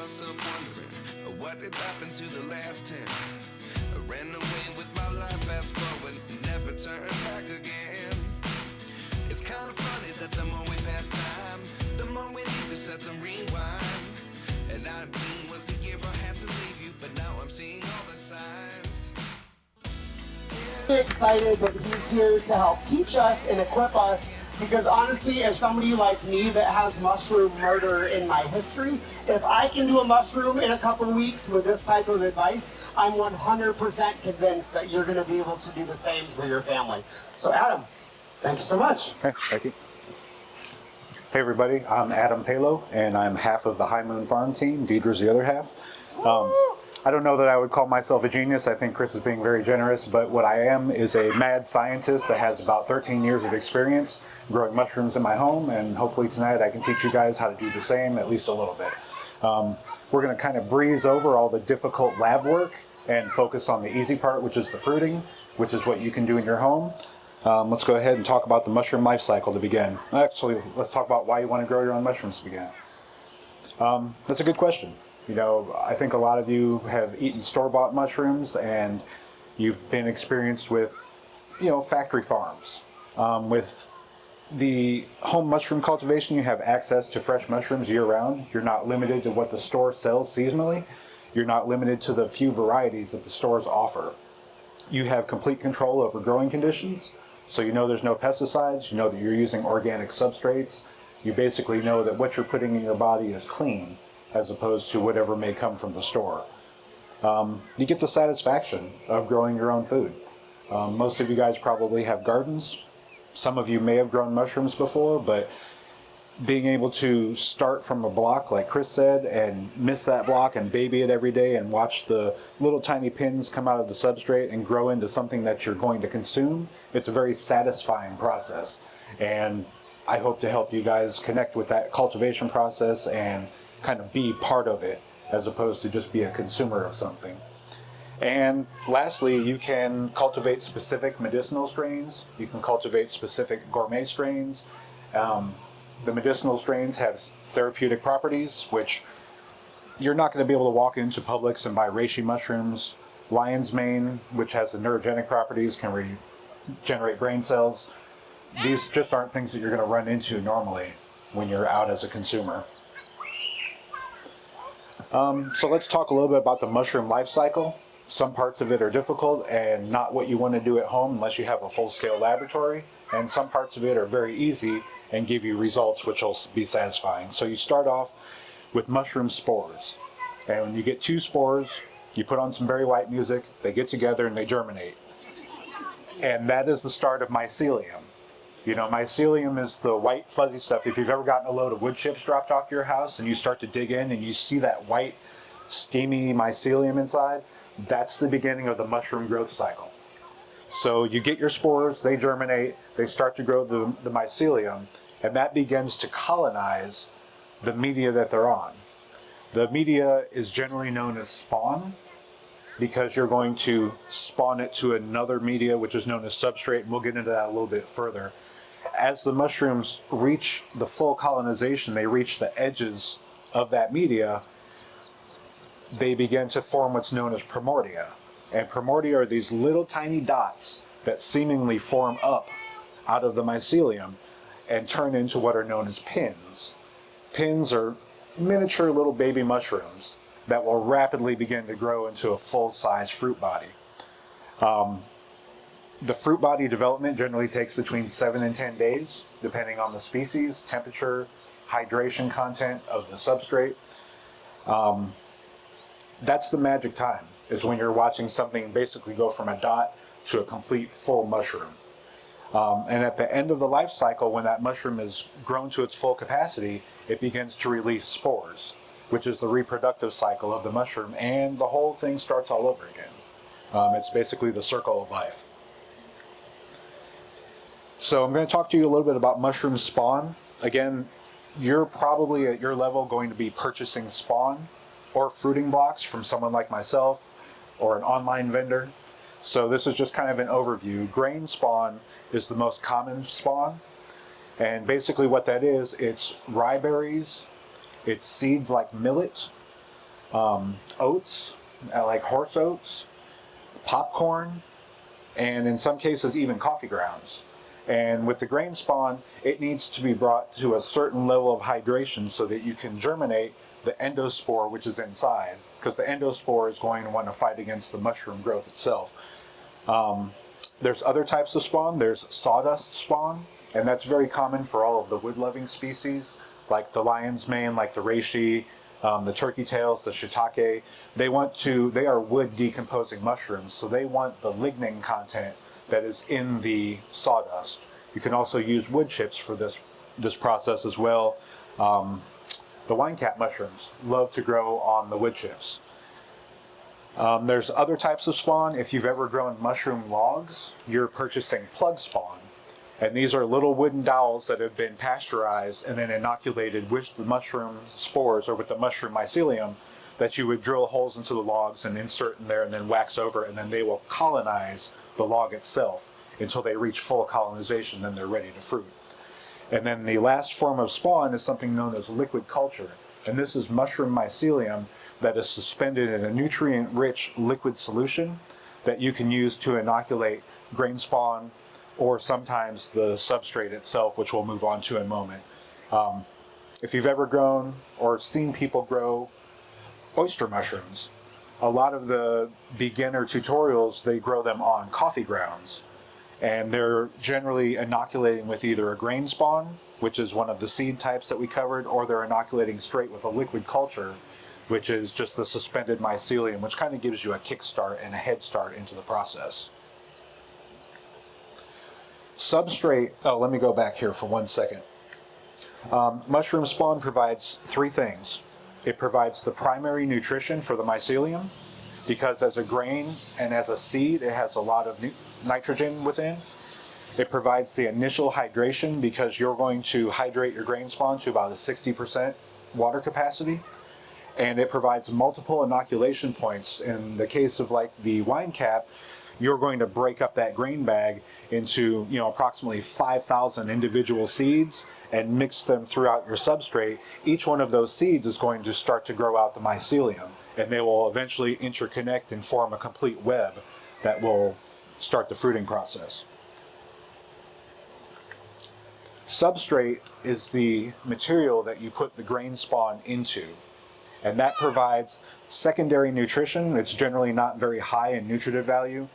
myself wondering, what did happen to the last 10? I ran away with my life, fast forward, never turn back again. It's kind of funny that the more we pass time, the more we need to set them rewind. And 19 was the year I had to leave you, but now I'm seeing all the signs. Excited that he's here to help teach us and equip us, because honestly, as somebody like me that has mushroom murder in my history, if I can do a mushroom in a couple of weeks with this type of advice, I'm 100% convinced that you're going to be able to do the same for your family. So Adam, thank you so much. Okay, thank you. Hey everybody, I'm Adam Palo, and I'm half of the High Moon Farm team. Deidre's the other half. I don't know that I would call myself a genius. I think Chris is being very generous, but what I am is a mad scientist that has about 13 years of experience growing mushrooms in my home, and hopefully tonight I can teach you guys how to do the same, at least a little bit. We're going to kind of breeze over all the difficult lab work and focus on the easy part, which is the fruiting, which is what you can do in your home. Let's go ahead and talk about the mushroom life cycle to begin. Actually, let's talk about why you want to grow your own mushrooms to begin. That's a good question. You know, I think a lot of you have eaten store-bought mushrooms and you've been experienced with, you know, factory farms. With the home mushroom cultivation, you have access to fresh mushrooms year-round. You're not limited to what the store sells seasonally. You're not limited to the few varieties that the stores offer. You have complete control over growing conditions. So you know there's no pesticides, you know that you're using organic substrates. You basically know that what you're putting in your body is clean, as opposed to whatever may come from the store. You get the satisfaction of growing your own food. Most of you guys probably have gardens. Some of you may have grown mushrooms before, but being able to start from a block, like Chris said, and miss that block and baby it every day and watch the little tiny pins come out of the substrate and grow into something that you're going to consume, it's a very satisfying process. And I hope to help you guys connect with that cultivation process and kind of be part of it, as opposed to just be a consumer of something. And lastly, you can cultivate specific medicinal strains. You can cultivate specific gourmet strains. The medicinal strains have therapeutic properties, which you're not going to be able to walk into Publix and buy reishi mushrooms. Lion's mane, which has the neurogenic properties, can regenerate brain cells. These just aren't things that you're going to run into normally when you're out as a consumer. So let's talk a little bit about the mushroom life cycle. Some parts of it are difficult and not what you want to do at home unless you have a full-scale laboratory. And some parts of it are very easy and give you results which will be satisfying. So you start off with mushroom spores. And when you get 2 spores, you put on some Barry White music, they get together and they germinate. And that is the start of mycelium. You know, mycelium is the white fuzzy stuff. If you've ever gotten a load of wood chips dropped off to your house and you start to dig in and you see that white steamy mycelium inside, that's the beginning of the mushroom growth cycle. So you get your spores, they germinate, they start to grow the mycelium, and that begins to colonize the media that they're on. The media is generally known as spawn, because you're going to spawn it to another media, which is known as substrate, and we'll get into that a little bit further. As the mushrooms reach the full colonization, they reach the edges of that media, they begin to form what's known as primordia. And primordia are these little tiny dots that seemingly form up out of the mycelium and turn into what are known as pins. Pins are miniature little baby mushrooms that will rapidly begin to grow into a full-size fruit body. The fruit body development generally takes between 7 and 10 days, depending on the species, temperature, hydration content of the substrate. That's the magic time, is when you're watching something basically go from a dot to a complete full mushroom. And at the end of the life cycle, when that mushroom is grown to its full capacity, it begins to release spores, which is the reproductive cycle of the mushroom, and the whole thing starts all over again. It's basically the circle of life. So I'm going to talk to you a little bit about mushroom spawn. Again, you're probably at your level going to be purchasing spawn or fruiting blocks from someone like myself or an online vendor. So this is just kind of an overview. Grain spawn is the most common spawn. And basically what that is, it's rye berries, it's seeds like millet, oats, like horse oats, popcorn, and in some cases even coffee grounds. And with the grain spawn, it needs to be brought to a certain level of hydration so that you can germinate the endospore which is inside, because the endospore is going to want to fight against the mushroom growth itself. There's other types of spawn. There's sawdust spawn, and that's very common for all of the wood-loving species, like the lion's mane, like the reishi, the turkey tails, the shiitake. They are wood decomposing mushrooms, so they want the lignin content that is in the sawdust. You can also use wood chips for this process as well. The wine cap mushrooms love to grow on the wood chips. There's other types of spawn. If you've ever grown mushroom logs, you're purchasing plug spawn. And these are little wooden dowels that have been pasteurized and then inoculated with the mushroom spores or with the mushroom mycelium that you would drill holes into the logs and insert in there and then wax over, and then they will colonize the log itself until they reach full colonization, then they're ready to fruit. And then the last form of spawn is something known as liquid culture. And this is mushroom mycelium that is suspended in a nutrient-rich liquid solution that you can use to inoculate grain spawn or sometimes the substrate itself, which we'll move on to in a moment. If you've ever grown or seen people grow oyster mushrooms, a lot of the beginner tutorials, they grow them on coffee grounds. And they're generally inoculating with either a grain spawn, which is one of the seed types that we covered, or they're inoculating straight with a liquid culture, which is just the suspended mycelium, which kind of gives you a kickstart and a head start into the process. Substrate, let me go back here for 1 second. Mushroom spawn provides three things. It provides the primary nutrition for the mycelium, because as a grain and as a seed, it has a lot of nitrogen within. It provides the initial hydration because you're going to hydrate your grain spawn to about a 60% water capacity. And it provides multiple inoculation points. In the case of like the wine cap, you're going to break up that grain bag into, approximately 5,000 individual seeds and mix them throughout your substrate. Each one of those seeds is going to start to grow out the mycelium, and they will eventually interconnect and form a complete web that will start the fruiting process. Substrate is the material that you put the grain spawn into, and that provides secondary nutrition. It's generally not very high in nutritive value.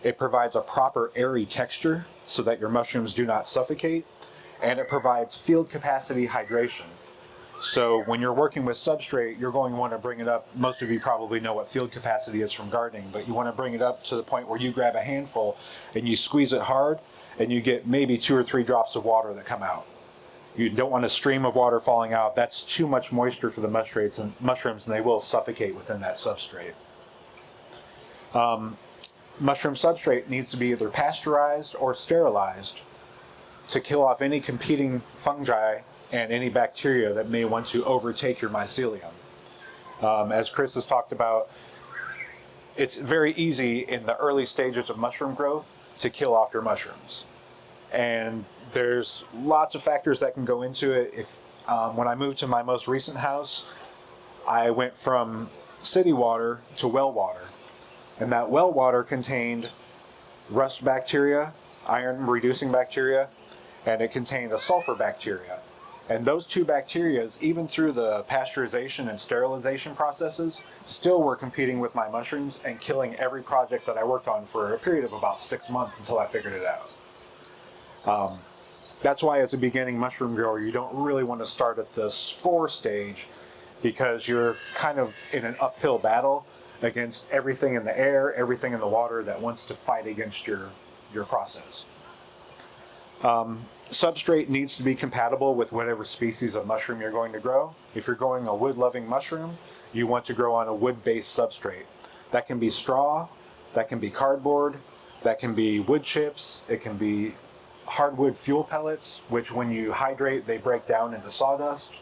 It provides a proper airy texture so that your mushrooms do not suffocate, and it provides field capacity hydration. So when you're working with substrate, you're going to want to bring it up. Most of you probably know what field capacity is from gardening, but you want to bring it up to the point where you grab a handful and you squeeze it hard and you get maybe 2 or 3 drops of water that come out. You don't want a stream of water falling out. That's too much moisture for the mushrooms, and they will suffocate within that substrate. Mushroom substrate needs to be either pasteurized or sterilized to kill off any competing fungi and any bacteria that may want to overtake your mycelium. As Chris has talked about, it's very easy in the early stages of mushroom growth to kill off your mushrooms. And there's lots of factors that can go into it. When I moved to my most recent house, I went from city water to well water. And that well water contained rust bacteria, iron reducing bacteria, and it contained a sulfur bacteria. And those two bacteria, even through the pasteurization and sterilization processes, still were competing with my mushrooms and killing every project that I worked on for a period of about 6 months until I figured it out. That's why as a beginning mushroom grower, you don't really want to start at the spore stage, because you're kind of in an uphill battle against everything in the air, everything in the water that wants to fight against your process. Substrate needs to be compatible with whatever species of mushroom you're going to grow. If you're growing a wood-loving mushroom, you want to grow on a wood-based substrate. That can be straw, that can be cardboard, that can be wood chips, it can be hardwood fuel pellets, which when you hydrate, they break down into sawdust.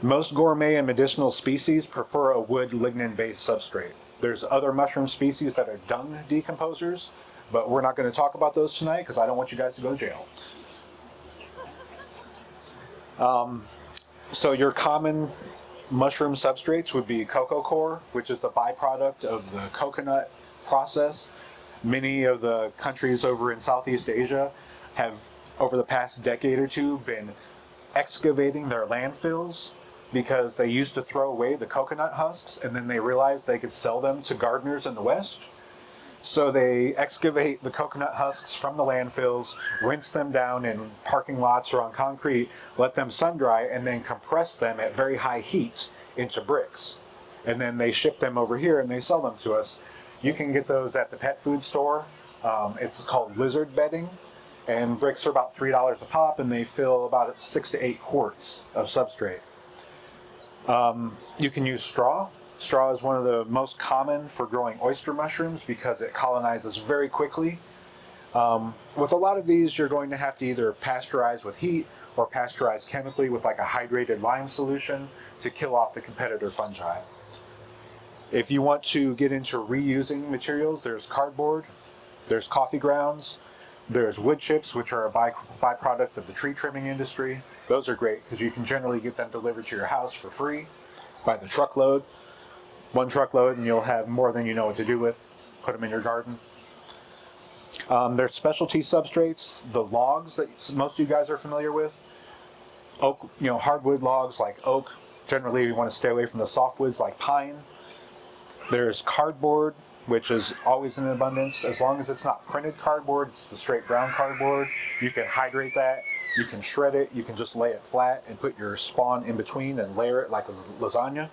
Most gourmet and medicinal species prefer a wood lignin-based substrate. There's other mushroom species that are dung decomposers, but we're not going to talk about those tonight because I don't want you guys to go to jail. So your common mushroom substrates would be cocoa coir, which is a byproduct of the coconut process. Many of the countries over in Southeast Asia have, over the past decade or two, been excavating their landfills because they used to throw away the coconut husks and then they realized they could sell them to gardeners in the West. So they excavate the coconut husks from the landfills, rinse them down in parking lots or on concrete, let them sun dry, and then compress them at very high heat into bricks. And then they ship them over here and they sell them to us. You can get those at the pet food store. It's called lizard bedding. And bricks are about $3 a pop, and they fill about 6 to 8 quarts of substrate. You can use straw. Straw is one of the most common for growing oyster mushrooms because it colonizes very quickly. With a lot of these, you're going to have to either pasteurize with heat or pasteurize chemically with like a hydrated lime solution to kill off the competitor fungi. If you want to get into reusing materials, there's cardboard, there's coffee grounds, there's wood chips, which are a byproduct of the tree trimming industry. Those are great because you can generally get them delivered to your house for free by the truckload. One truckload and you'll have more than you know what to do with. Put them in your garden. There's specialty substrates, the logs that most of you guys are familiar with. Oak, hardwood logs like oak. Generally, you want to stay away from the softwoods like pine. There's cardboard, which is always in abundance. As long as it's not printed cardboard, it's the straight brown cardboard. You can hydrate that, you can shred it, you can just lay it flat and put your spawn in between and layer it like a lasagna.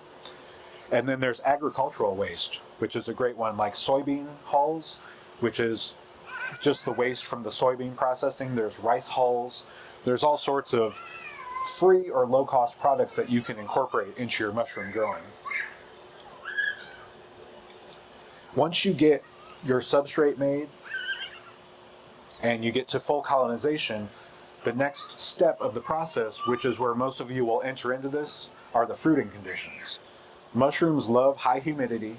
And then there's agricultural waste, which is a great one, like soybean hulls, which is just the waste from the soybean processing. There's rice hulls. There's all sorts of free or low-cost products that you can incorporate into your mushroom growing. Once you get your substrate made and you get to full colonization, the next step of the process, which is where most of you will enter into this, are the fruiting conditions. Mushrooms love high humidity,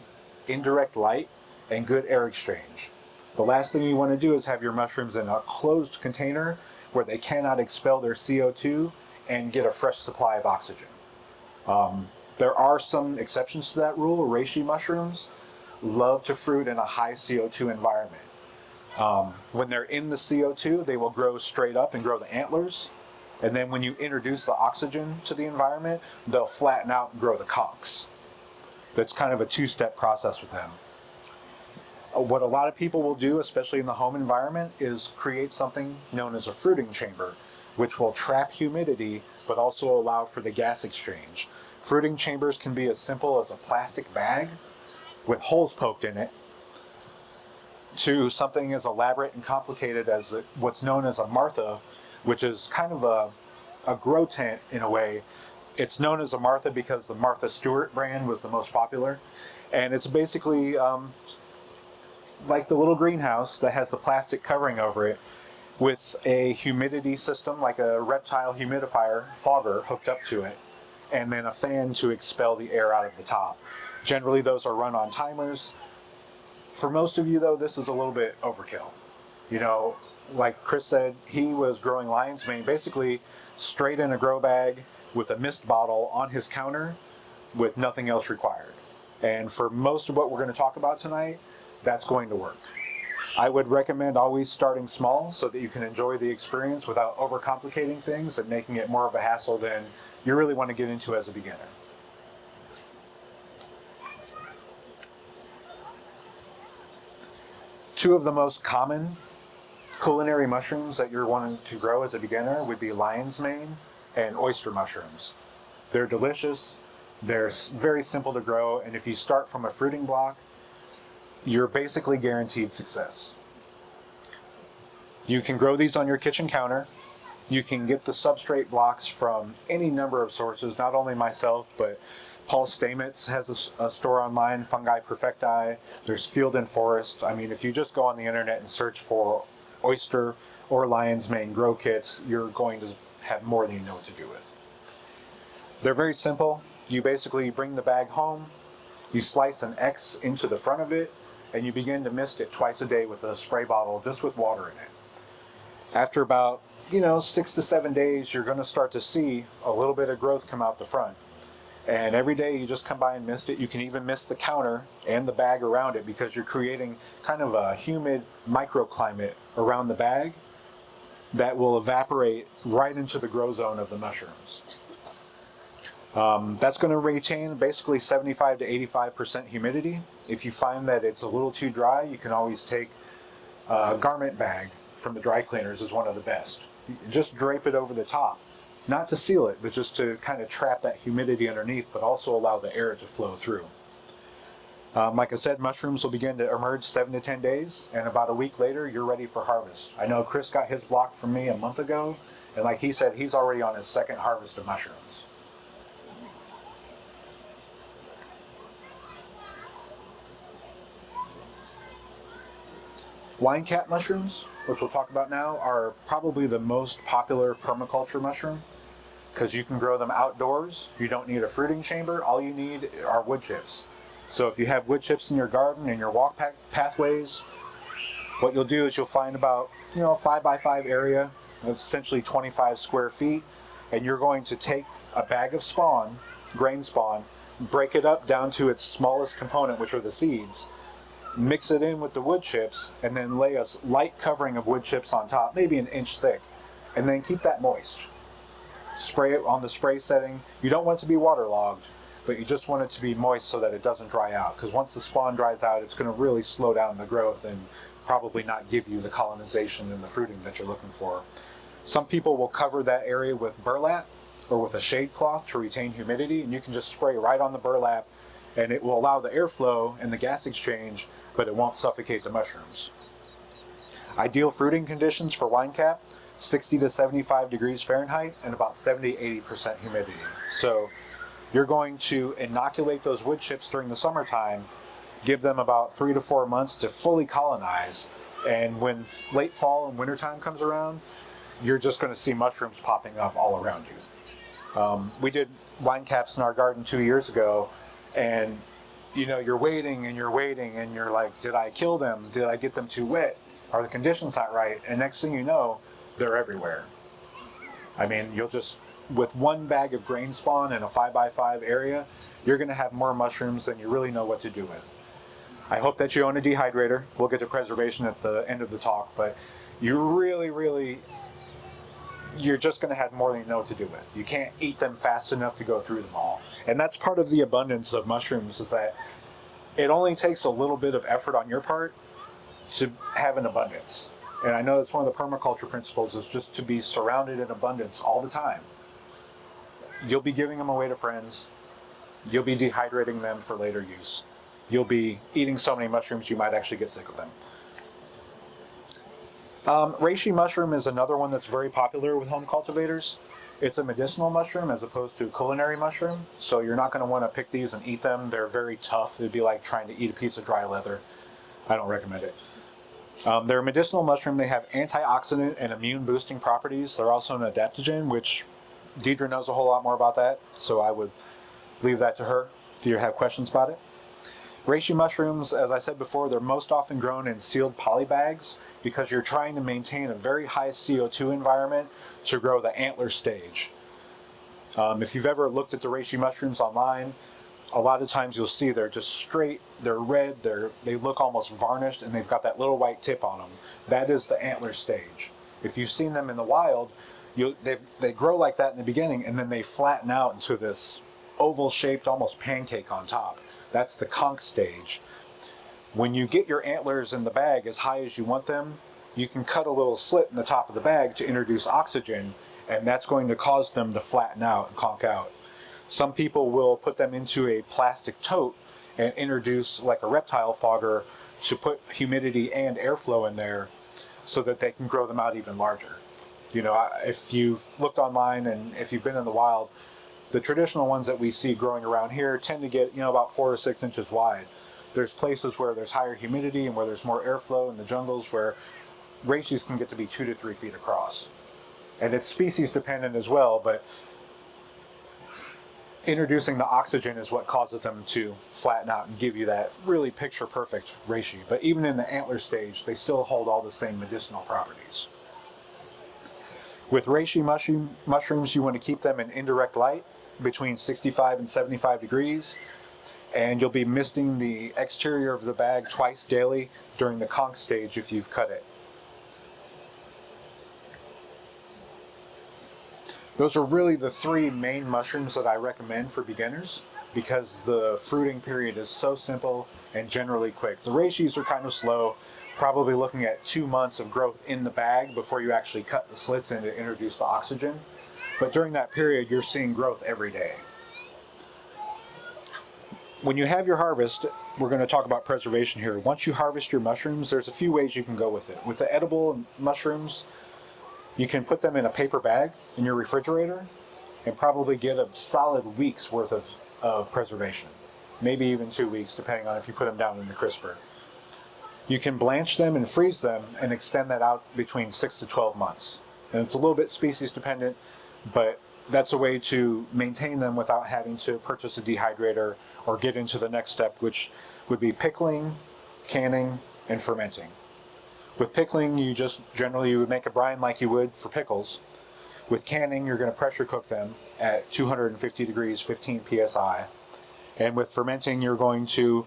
indirect light, and good air exchange. The last thing you want to do is have your mushrooms in a closed container where they cannot expel their CO2 and get a fresh supply of oxygen. There are some exceptions to that rule. Reishi mushrooms love to fruit in a high CO2 environment. When they're in the CO2, they will grow straight up and grow the antlers. And then when you introduce the oxygen to the environment, they'll flatten out and grow the conchs. That's kind of a two-step process with them. What a lot of people will do, especially in the home environment, is create something known as a fruiting chamber, which will trap humidity, but also allow for the gas exchange. Fruiting chambers can be as simple as a plastic bag with holes poked in it, to something as elaborate and complicated as what's known as a Martha, which is kind of a grow tent in a way. It's known as a Martha because the Martha Stewart brand was the most popular. And it's basically like the little greenhouse that has the plastic covering over it with a humidity system, like a reptile humidifier fogger hooked up to it, and then a fan to expel the air out of the top. Generally, those are run on timers. For most of you, though, this is a little bit overkill. Like Chris said, he was growing lion's mane basically straight in a grow bag with a mist bottle on his counter with nothing else required. And for most of what we're going to talk about tonight, that's going to work. I would recommend always starting small so that you can enjoy the experience without overcomplicating things and making it more of a hassle than you really want to get into as a beginner. Two of the most common culinary mushrooms that you're wanting to grow as a beginner would be lion's mane and oyster mushrooms. They're delicious, they're very simple to grow, and if you start from a fruiting block, you're basically guaranteed success. You can grow these on your kitchen counter. You can get the substrate blocks from any number of sources, not only myself, but Paul Stamets has a store online, Fungi Perfecti. There's Field and Forest. I mean, if you just go on the internet and search for oyster or lion's mane grow kits, you're going to have more than you know what to do with. They're very simple. You basically bring the bag home, you slice an X into the front of it, and you begin to mist it twice a day with a spray bottle just with water in it. After about 6 to 7 days, you're going to start to see a little bit of growth come out the front. And every day you just come by and mist it. You can even mist the counter and the bag around it because you're creating kind of a humid microclimate around the bag that will evaporate right into the grow zone of the mushrooms. That's going to retain basically 75 to 85% humidity. If you find that it's a little too dry, you can always take a garment bag from the dry cleaners is one of the best. Just drape it over the top. Not to seal it, but just to kind of trap that humidity underneath, but also allow the air to flow through. Like I said, mushrooms will begin to emerge 7 to 10 days, and about a week later, you're ready for harvest. I know Chris got his block from me a month ago, and like he said, he's already on his second harvest of mushrooms. Wine cap mushrooms, which we'll talk about now, are probably the most popular permaculture mushroom because you can grow them outdoors. You don't need a fruiting chamber. All you need are wood chips. So if you have wood chips in your garden and your walk pathways, what you'll do is you'll find about a 5x5 area of essentially 25 square feet, and you're going to take a bag of spawn, grain spawn, break it up down to its smallest component, which are the seeds, mix it in with the wood chips, and then lay a light covering of wood chips on top, maybe an inch thick, and then keep that moist. Spray it on the spray setting. You don't want it to be waterlogged, but you just want it to be moist so that it doesn't dry out, because once the spawn dries out, it's going to really slow down the growth and probably not give you the colonization and the fruiting that you're looking for. Some people will cover that area with burlap or with a shade cloth to retain humidity, and you can just spray right on the burlap, and it will allow the airflow and the gas exchange, but it won't suffocate the mushrooms. Ideal fruiting conditions for wine cap, 60 to 75 degrees Fahrenheit and about 70-80% humidity. So you're going to inoculate those wood chips during the summertime, give them about 3 to 4 months to fully colonize, and when late fall and wintertime comes around, you're just going to see mushrooms popping up all around you. We did wine caps in our garden 2 years ago, and you're waiting and you're like, did I kill them? Did I get them too wet? Are the conditions not right? And next thing you know, they're everywhere. I mean, you'll just, with one bag of grain spawn in a 5x5 area, you're going to have more mushrooms than you really know what to do with. I hope that you own a dehydrator. We'll get to preservation at the end of the talk, but you really, you're just going to have more than you know what to do with. You can't eat them fast enough to go through them all. And that's part of the abundance of mushrooms, is that it only takes a little bit of effort on your part to have an abundance. And I know that's one of the permaculture principles, is just to be surrounded in abundance all the time. You'll be giving them away to friends. You'll be dehydrating them for later use. You'll be eating so many mushrooms you might actually get sick of them. Reishi mushroom is another one that's very popular with home cultivators. It's a medicinal mushroom as opposed to a culinary mushroom, so you're not going to want to pick these and eat them. They're very tough. It'd be like trying to eat a piece of dry leather. I don't recommend it. They're a medicinal mushroom. They have antioxidant and immune boosting properties. They're also an adaptogen, which Deidre knows a whole lot more about that, so I would leave that to her if you have questions about it. Reishi mushrooms, as I said before, they're most often grown in sealed poly bags because you're trying to maintain a very high CO2 environment to grow the antler stage. If you've ever looked at the reishi mushrooms online, a lot of times you'll see they're just straight, they're red, they look almost varnished, and they've got that little white tip on them. That is the antler stage. If you've seen them in the wild, they grow like that in the beginning, and then they flatten out into this oval-shaped, almost pancake on top. That's the conch stage. When you get your antlers in the bag as high as you want them, you can cut a little slit in the top of the bag to introduce oxygen, and that's going to cause them to flatten out and conch out. Some people will put them into a plastic tote and introduce like a reptile fogger to put humidity and airflow in there so that they can grow them out even larger. If you've looked online and if you've been in the wild, the traditional ones that we see growing around here tend to get, about 4 or 6 inches wide. There's places where there's higher humidity and where there's more airflow in the jungles where reishis can get to be 2 to 3 feet across. And it's species dependent as well, but introducing the oxygen is what causes them to flatten out and give you that really picture perfect reishi. But even in the antler stage, they still hold all the same medicinal properties. With reishi mushrooms, you want to keep them in indirect light. between 65 and 75 degrees, and you'll be misting the exterior of the bag twice daily during the conch stage if you've cut it. Those are really the three main mushrooms that I recommend for beginners because the fruiting period is so simple and generally quick. The reishis are kind of slow, probably looking at 2 months of growth in the bag before you actually cut the slits in to introduce the oxygen. But during that period, you're seeing growth every day. When you have your harvest, we're going to talk about preservation here. Once you harvest your mushrooms, there's a few ways you can go with it. With the edible mushrooms, you can put them in a paper bag in your refrigerator and probably get a solid week's worth of preservation. Maybe even 2 weeks, depending on if you put them down in the crisper. You can blanch them and freeze them and extend that out between 6 to 12 months. And it's a little bit species dependent, but that's a way to maintain them without having to purchase a dehydrator or get into the next step, which would be pickling, canning, and fermenting. With pickling, you would make a brine like you would for pickles. With canning, you're going to pressure cook them at 250 degrees, 15 psi. And with fermenting, you're going to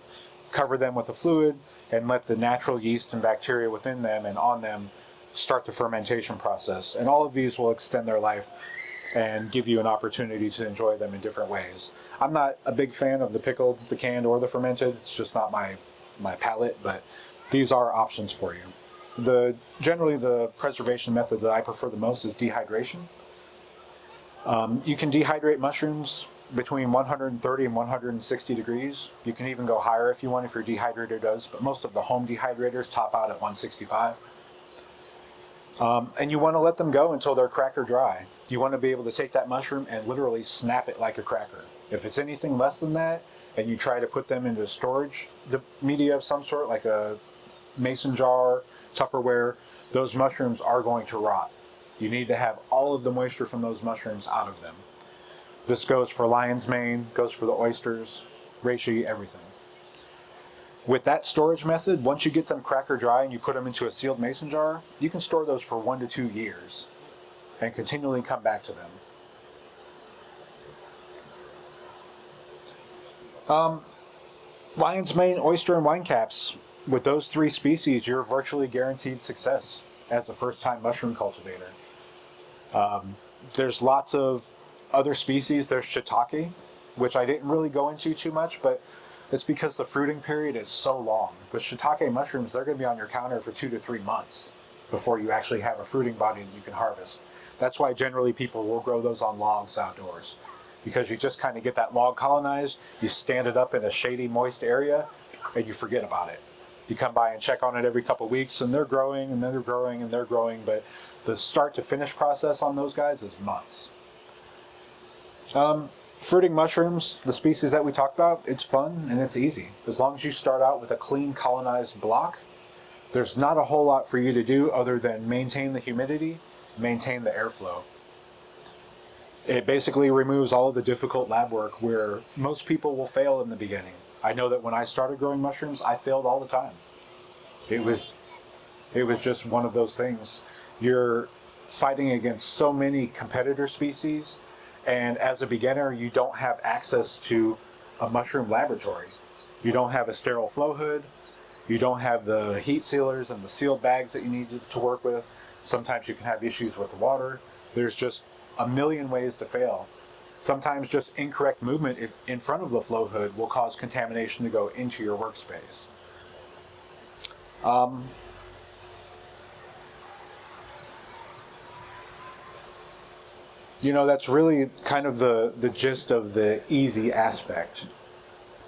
cover them with a fluid and let the natural yeast and bacteria within them and on them start the fermentation process. And all of these will extend their life and give you an opportunity to enjoy them in different ways. I'm not a big fan of the pickled, the canned, or the fermented. It's just not my palate, but these are options for you. Generally, the preservation method that I prefer the most is dehydration. You can dehydrate mushrooms between 130 and 160 degrees. You can even go higher if you want, if your dehydrator does, but most of the home dehydrators top out at 165. And you want to let them go until they're cracker dry. You want to be able to take that mushroom and literally snap it like a cracker. If it's anything less than that, and you try to put them into storage media of some sort, like a mason jar, Tupperware, those mushrooms are going to rot. You need to have all of the moisture from those mushrooms out of them. This goes for lion's mane, goes for the oysters, reishi, everything. With that storage method, once you get them cracker dry and you put them into a sealed mason jar, you can store those for 1 to 2 years and continually come back to them. Lion's mane, oyster, and wine caps. With those three species, you're virtually guaranteed success as a first-time mushroom cultivator. There's lots of other species. There's shiitake, which I didn't really go into too much, but it's because the fruiting period is so long. With shiitake mushrooms, they're going to be on your counter for 2 to 3 months before you actually have a fruiting body that you can harvest. That's why generally people will grow those on logs outdoors, because you just kind of get that log colonized, you stand it up in a shady, moist area, and you forget about it. You come by and check on it every couple of weeks, and they're growing, and then they're growing, and they're growing, but the start to finish process on those guys is months. Fruiting mushrooms, the species that we talked about, it's fun and it's easy. As long as you start out with a clean colonized block, there's not a whole lot for you to do other than maintain the humidity, maintain the airflow. It basically removes all of the difficult lab work where most people will fail in the beginning. I know that when I started growing mushrooms, I failed all the time. It was just one of those things. You're fighting against so many competitor species, and as a beginner, you don't have access to a mushroom laboratory. You don't have a sterile flow hood. You don't have the heat sealers and the sealed bags that you need to work with. Sometimes you can have issues with the water. There's just a million ways to fail. Sometimes just incorrect movement in front of the flow hood will cause contamination to go into your workspace. That's really kind of the gist of the easy aspect.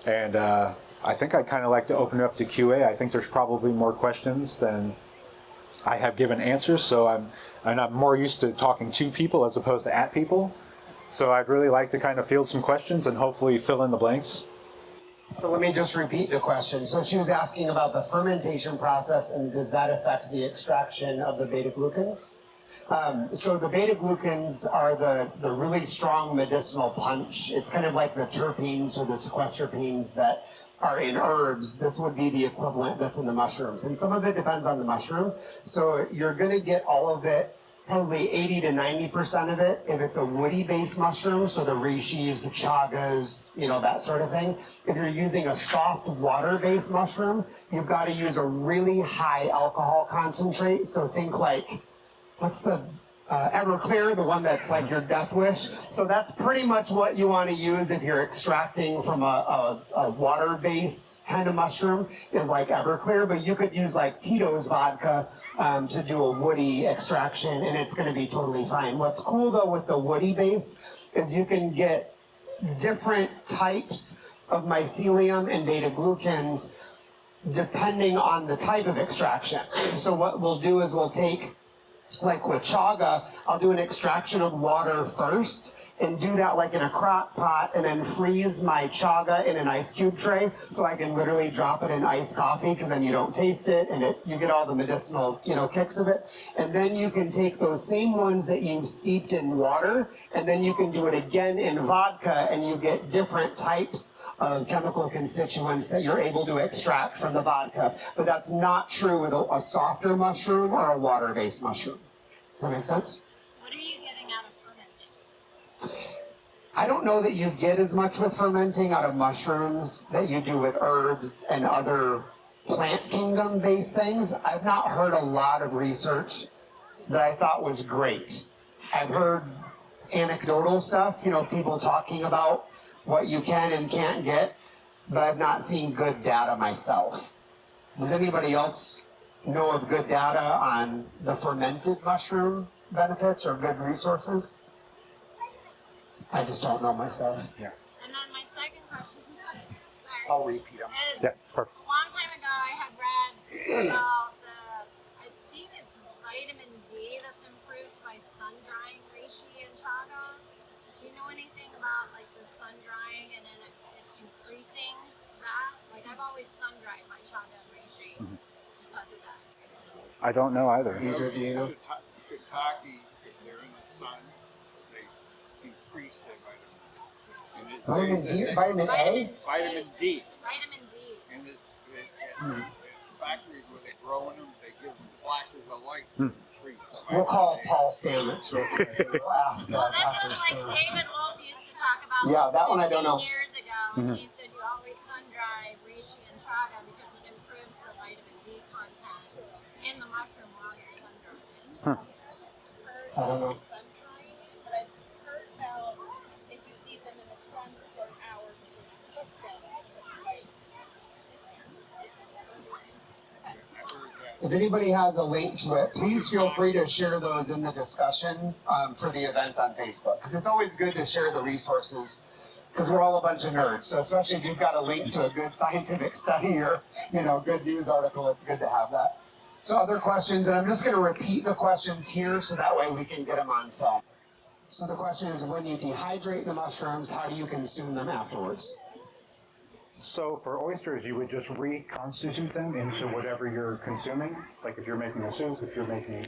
And I think I'd kind of like to open it up to QA. I think there's probably more questions than I have given answers, so I'm more used to talking to people as opposed to at people. So I'd really like to kind of field some questions and hopefully fill in the blanks. So let me just repeat the question. So she was asking about the fermentation process, and does that affect the extraction of the beta-glucans? So the beta-glucans are the really strong medicinal punch. It's kind of like the terpenes or the sequesterpenes that are in herbs. This would be the equivalent that's in the mushrooms. And some of it depends on the mushroom. So you're going to get all of it probably 80 to 90% of it, if it's a woody-based mushroom, so the reishis, the chagas, you know, that sort of thing. If you're using a soft water-based mushroom, you've got to use a really high alcohol concentrate. So think like, what's the Everclear, the one that's like your death wish. So that's pretty much what you want to use if you're extracting from a water-based kind of mushroom, is like Everclear. But you could use like Tito's vodka to do a woody extraction, and it's going to be totally fine. What's cool though with the woody base is you can get different types of mycelium and beta-glucans depending on the type of extraction. So what we'll do is we'll take, like with chaga, I'll do an extraction of water first and do that like in a crock pot, and then freeze my chaga in an ice cube tray so I can literally drop it in iced coffee, because then you don't taste it and you get all the medicinal, you know, kicks of it. And then you can take those same ones that you steeped in water, and then you can do it again in vodka, and you get different types of chemical constituents that you're able to extract from the vodka. But that's not true with a softer mushroom or a water-based mushroom. Does that make sense? I don't know that you get as much with fermenting out of mushrooms that you do with herbs and other plant kingdom based things. I've not heard a lot of research that I thought was great. I've heard anecdotal stuff, you know, people talking about what you can and can't get, but I've not seen good data myself. Does anybody else know of good data on the fermented mushroom benefits or good resources? I just don't know myself. Yeah. And then my second question was, sorry, I'll repeat them. Yeah, perfect. A long time ago, I had read about I think it's vitamin D that's improved by sun drying reishi and chaga. Do you know anything about like the sun drying and then it increasing that? Like I've always sun dried my chaga and reishi because of that. I don't know either. Shiitake, if they're in the sun, they increase their vitamin. Vitamin D, vitamin A? Vitamin D. Vitamin D. And the factories where they're growing them, they give them flashes of light to increase the vitamin We'll call A. Paul Stamets real quick. We'll ask Well, Dr. that's what like Stamets. David Wolf used to talk about. Yeah, that one I don't know. 15 years ago, and he said you always sun dry reishi and chaga because it improves the vitamin D content in the mushroom while you're sun drying. I don't know. Sun drying, but I've heard about if you leave them in the sun for an hour before you cook them, it's like. If anybody has a link to it, please feel free to share those in the discussion for the event on Facebook. Because it's always good to share the resources, because we're all a bunch of nerds. So especially if you've got a link to a good scientific study or, you know, good news article, it's good to have that. So other questions, and I'm just going to repeat the questions here so that way we can get them on film. So the question is, when you dehydrate the mushrooms, how do you consume them afterwards? So for oysters, you would just reconstitute them into whatever you're consuming. Like if you're making a soup, if you're making,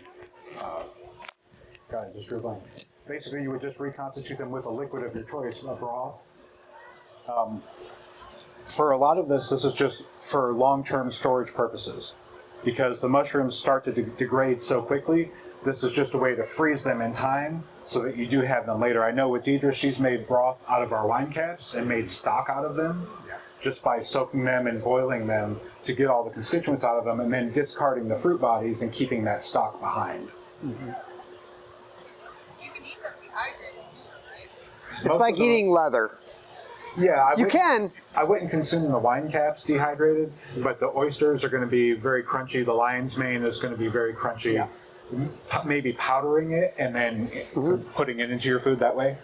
God, I just drew a blank. Basically, you would just reconstitute them with a liquid of your choice, a broth. For a lot of this is just for long-term storage purposes. Because the mushrooms start to degrade so quickly, this is just a way to freeze them in time so that you do have them later. I know with Deidre, she's made broth out of our wine caps and made stock out of them just by soaking them and boiling them to get all the constituents out of them and then discarding the fruit bodies and keeping that stock behind. You can eat them dehydrated too, right? It's like eating leather. Yeah, You can. I wouldn't consume the wine caps dehydrated, but the oysters are going to be very crunchy. The lion's mane is going to be very crunchy. Yeah. Maybe powdering it and then putting it into your food that way.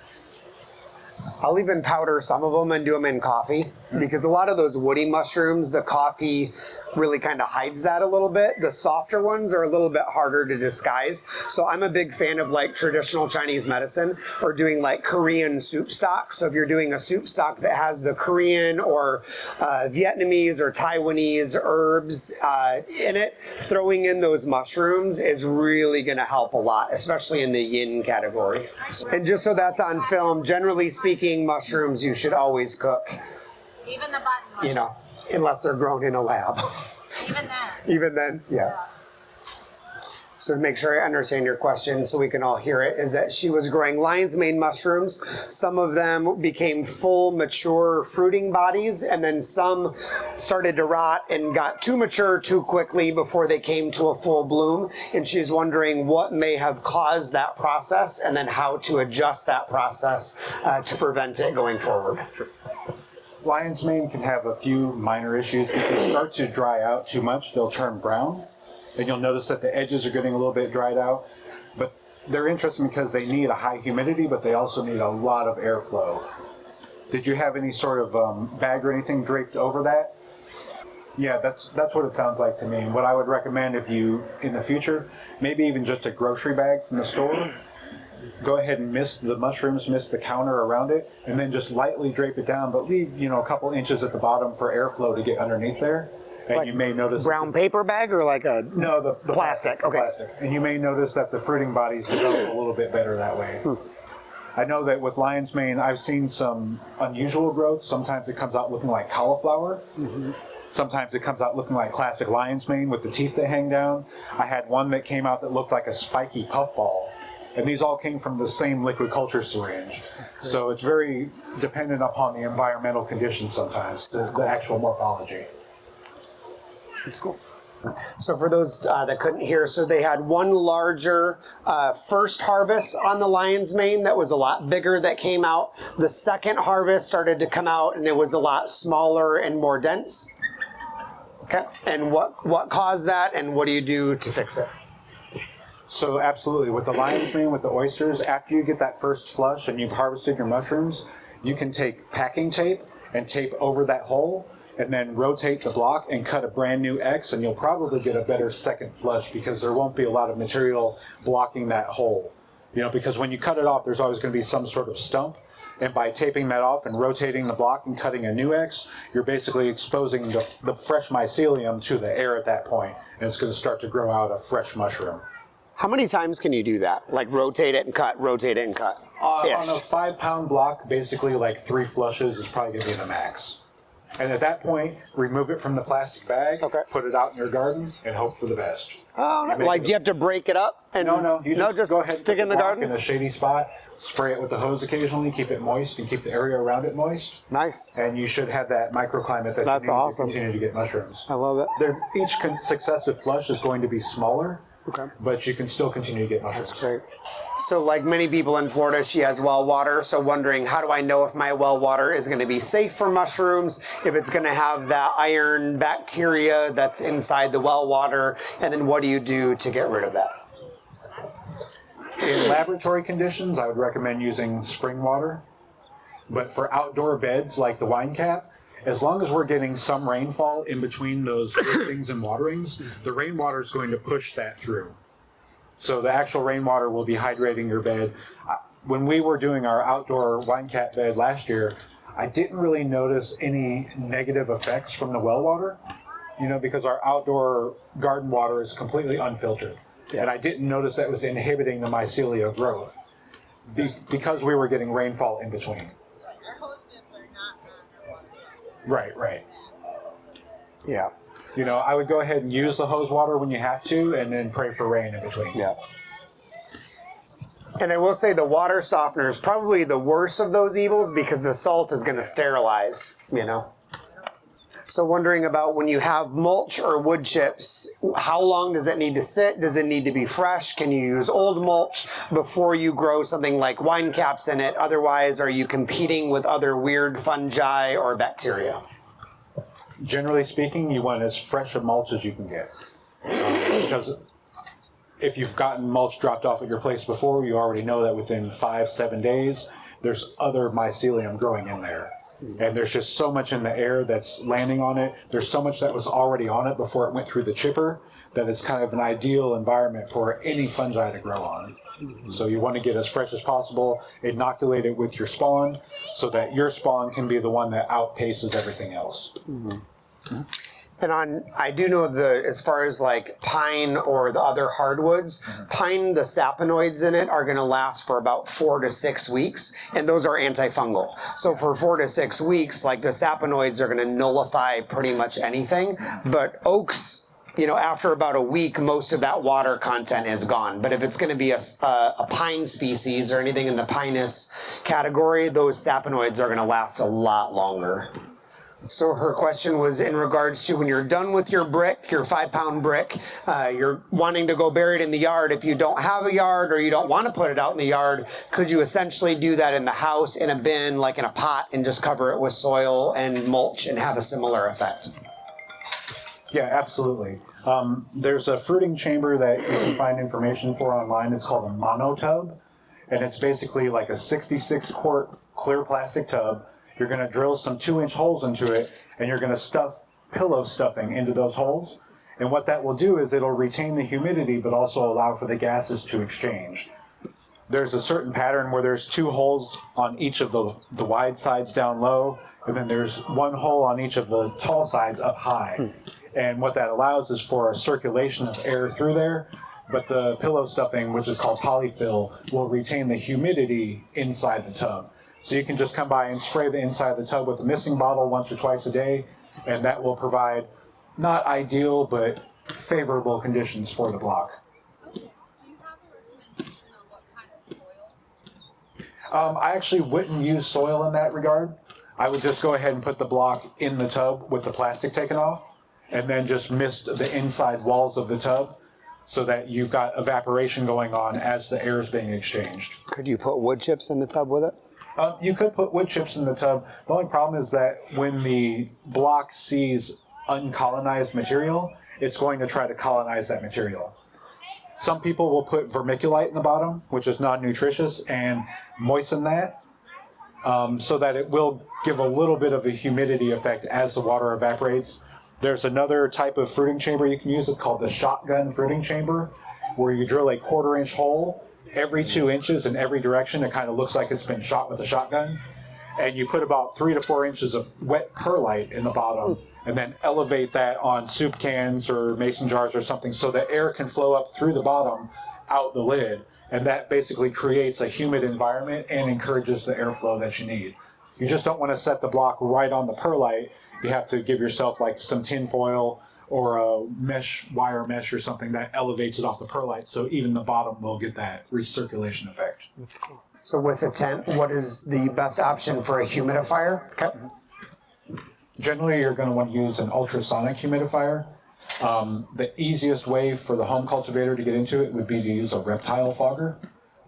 I'll even powder some of them and do them in coffee, because a lot of those woody mushrooms, the coffee really kind of hides that a little bit. The softer ones are a little bit harder to disguise. So I'm a big fan of like traditional Chinese medicine or doing like Korean soup stock. So if you're doing a soup stock that has the Korean or Vietnamese or Taiwanese herbs in it, throwing in those mushrooms is really going to help a lot, especially in the yin category. And just so that's on film, generally speaking, mushrooms you should always cook. Even the button. You know, unless they're grown in a lab. Even then. Even then, yeah. So So to make sure I understand your question so we can all hear it, is that she was growing lion's mane mushrooms. Some of them became full, mature fruiting bodies, and then some started to rot and got too mature too quickly before they came to a full bloom. And she's wondering what may have caused that process and then how to adjust that process to prevent it going forward. Lion's mane can have a few minor issues. If they start to dry out too much, they'll turn brown. And you'll notice that the edges are getting a little bit dried out. But they're interesting because they need a high humidity, but they also need a lot of airflow. Did you have any sort of bag or anything draped over that? Yeah, that's what it sounds like to me. And what I would recommend if you, in the future, maybe even just a grocery bag from the store, go ahead and mist the mushrooms, mist the counter around it, and then just lightly drape it down, but leave, a couple inches at the bottom for airflow to get underneath there. And Like you may notice brown paper bag or like a no, the plastic. Okay. Plastic. And you may notice that the fruiting bodies develop a little bit better that way. I know that with lion's mane, I've seen some unusual growth. Sometimes it comes out looking like cauliflower. Sometimes it comes out looking like classic lion's mane with the teeth that hang down. I had one that came out that looked like a spiky puffball. And these all came from the same liquid culture syringe. So it's very dependent upon the environmental conditions sometimes, the actual morphology. That's cool. So for those that couldn't hear, so they had one larger first harvest on the lion's mane that was a lot bigger that came out. The second harvest started to come out and it was a lot smaller and more dense. Okay. And what caused that and what do you do to fix it? So absolutely, with the lion's mane, with the oysters, after you get that first flush and you've harvested your mushrooms, you can take packing tape and tape over that hole and then rotate the block and cut a brand new X, and you'll probably get a better second flush because there won't be a lot of material blocking that hole. Because when you cut it off, there's always going to be some sort of stump. And by taping that off and rotating the block and cutting a new X, you're basically exposing the fresh mycelium to the air at that point, and it's going to start to grow out a fresh mushroom. How many times can you do that? Like rotate it and cut, rotate it and cut? On a 5-pound block, basically like 3 flushes is probably going to be the max. And at that point, remove it from the plastic bag, put it out in your garden, and hope for the best. Oh, no. Like, do you have to break it up? And No. You just go ahead stick and in the garden? in a shady spot, spray it with the hose occasionally, keep it moist, and keep the area around it moist. Nice. And you should have that microclimate that That's you need awesome. to continue to get mushrooms. I love it. Each successive flush is going to be smaller, but you can still continue to get mushrooms. That's great. So like many people in Florida, she has well water. So wondering, how do I know if my well water is going to be safe for mushrooms, if it's going to have that iron bacteria that's inside the well water, and then what do you do to get rid of that? In laboratory conditions, I would recommend using spring water. But for outdoor beds like the wine cap, as long as we're getting some rainfall in between those drippings and waterings, the rainwater is going to push that through. So the actual rainwater will be hydrating your bed. When we were doing our outdoor wine cap bed last year, I didn't really notice any negative effects from the well water, because our outdoor garden water is completely unfiltered. And I didn't notice that was inhibiting the mycelia growth because we were getting rainfall in between. Our hose bibs are not on our water. Right. Yeah. I would go ahead and use the hose water when you have to, and then pray for rain in between. Yeah. And I will say the water softener is probably the worst of those evils because the salt is going to sterilize, So wondering about when you have mulch or wood chips, how long does it need to sit? Does it need to be fresh? Can you use old mulch before you grow something like wine caps in it? Otherwise, are you competing with other weird fungi or bacteria? Generally speaking, you want as fresh a mulch as you can get. Because if you've gotten mulch dropped off at your place before, you already know that within 5-7 days, there's other mycelium growing in there. And there's just so much in the air that's landing on it. There's so much that was already on it before it went through the chipper that it's kind of an ideal environment for any fungi to grow on. So you want to get as fresh as possible, inoculate it with your spawn so that your spawn can be the one that outpaces everything else. And I do know as far as like pine or the other hardwoods, pine, the saponids in it are going to last for about 4 to 6 weeks, and those are antifungal. So for 4 to 6 weeks, like the saponids are going to nullify pretty much anything, but oaks you know, after about a week, most of that water content is gone. But if it's going to be a pine species or anything in the pinus category, those saponids are going to last a lot longer. So her question was in regards to when you're done with your brick, your 5-pound brick, you're wanting to go bury it in the yard. If you don't have a yard or you don't want to put it out in the yard, could you essentially do that in the house in a bin, like in a pot, and just cover it with soil and mulch and have a similar effect? Yeah, absolutely. There's a fruiting chamber that you can find information for online. It's called a monotub, and it's basically like a 66-quart clear plastic tub. You're going to drill some 2-inch holes into it, and you're going to stuff pillow stuffing into those holes. And what that will do is it'll retain the humidity, but also allow for the gases to exchange. There's a certain pattern where there's 2 holes on each of the wide sides down low, and then there's 1 hole on each of the tall sides up high. And what that allows is for a circulation of air through there, but the pillow stuffing, which is called polyfill, will retain the humidity inside the tub. So you can just come by and spray the inside of the tub with a misting bottle once or twice a day, and that will provide not ideal, but favorable conditions for the block. Okay. Do you have a recommendation on what kind of soil? I actually wouldn't use soil in that regard. I would just go ahead and put the block in the tub with the plastic taken off, and then just mist the inside walls of the tub so that you've got evaporation going on as the air is being exchanged. Could you put wood chips in the tub with it? You could put wood chips in the tub. The only problem is that when the block sees uncolonized material, it's going to try to colonize that material. Some people will put vermiculite in the bottom, which is non-nutritious, and moisten that so that it will give a little bit of a humidity effect as the water evaporates. There's another type of fruiting chamber you can use. It's called the shotgun fruiting chamber, where you drill a 1/4-inch hole every 2 inches in every direction. It kind of looks like it's been shot with a shotgun. And you put about 3 to 4 inches of wet perlite in the bottom, and then elevate that on soup cans or mason jars or something so the air can flow up through the bottom, out the lid. And that basically creates a humid environment and encourages the airflow that you need. You just don't want to set the block right on the perlite. You have to give yourself like some tin foil or a wire mesh or something that elevates it off the perlite, so even the bottom will get that recirculation effect. That's cool. So with a tent, what is the best option for a humidifier? Okay. Generally, you're going to want to use an ultrasonic humidifier. The easiest way for the home cultivator to get into it would be to use a reptile fogger.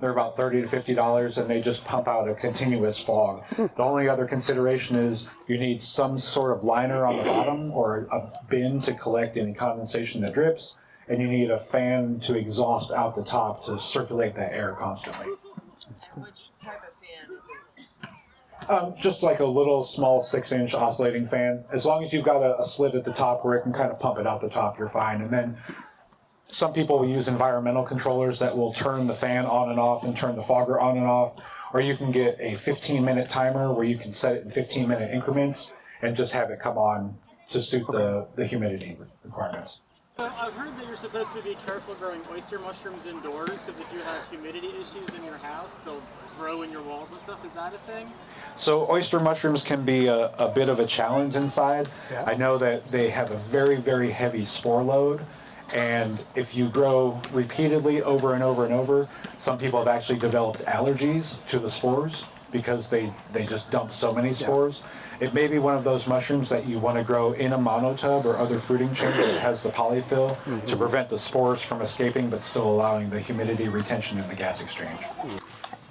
They're about $30 to $50, and they just pump out a continuous fog. The only other consideration is you need some sort of liner on the bottom or a bin to collect any condensation that drips, and you need a fan to exhaust out the top to circulate that air constantly. And which type of fan is it? Just like a little small 6-inch oscillating fan. As long as you've got a slit at the top where it can kind of pump it out the top, you're fine. And then some people will use environmental controllers that will turn the fan on and off and turn the fogger on and off. Or you can get a 15-minute timer where you can set it in 15-minute increments and just have it come on to suit the humidity requirements. I've heard that you're supposed to be careful growing oyster mushrooms indoors because if you have humidity issues in your house, they'll grow in your walls and stuff. Is that a thing? So oyster mushrooms can be a bit of a challenge inside. Yeah. I know that they have a very, very heavy spore load. And if you grow repeatedly over and over and over, some people have actually developed allergies to the spores because they just dump so many spores. Yeah. It may be one of those mushrooms that you want to grow in a monotub or other fruiting chamber that has the polyfill to prevent the spores from escaping, but still allowing the humidity retention and the gas exchange.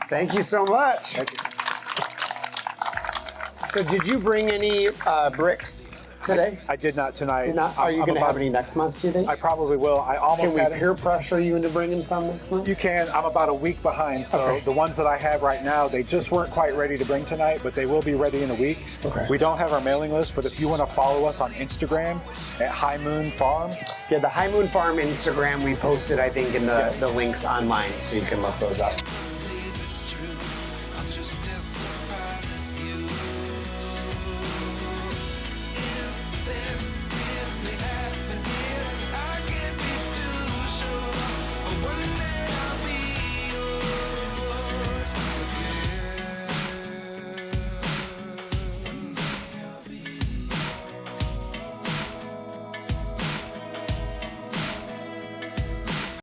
Thank you so much. Thank you. So did you bring any bricks today? I did not tonight. Did not? Are you going to have any next month, do you think? I probably will. I almost Can we peer pressure you into bringing some next month? You can. I'm about a week behind, so the ones that I have right now, they just weren't quite ready to bring tonight, but they will be ready in a week. Okay. We don't have our mailing list, but if you want to follow us on Instagram at High Moon Farm. Yeah, the High Moon Farm Instagram, we posted, I think, in the links online, so you can look those up.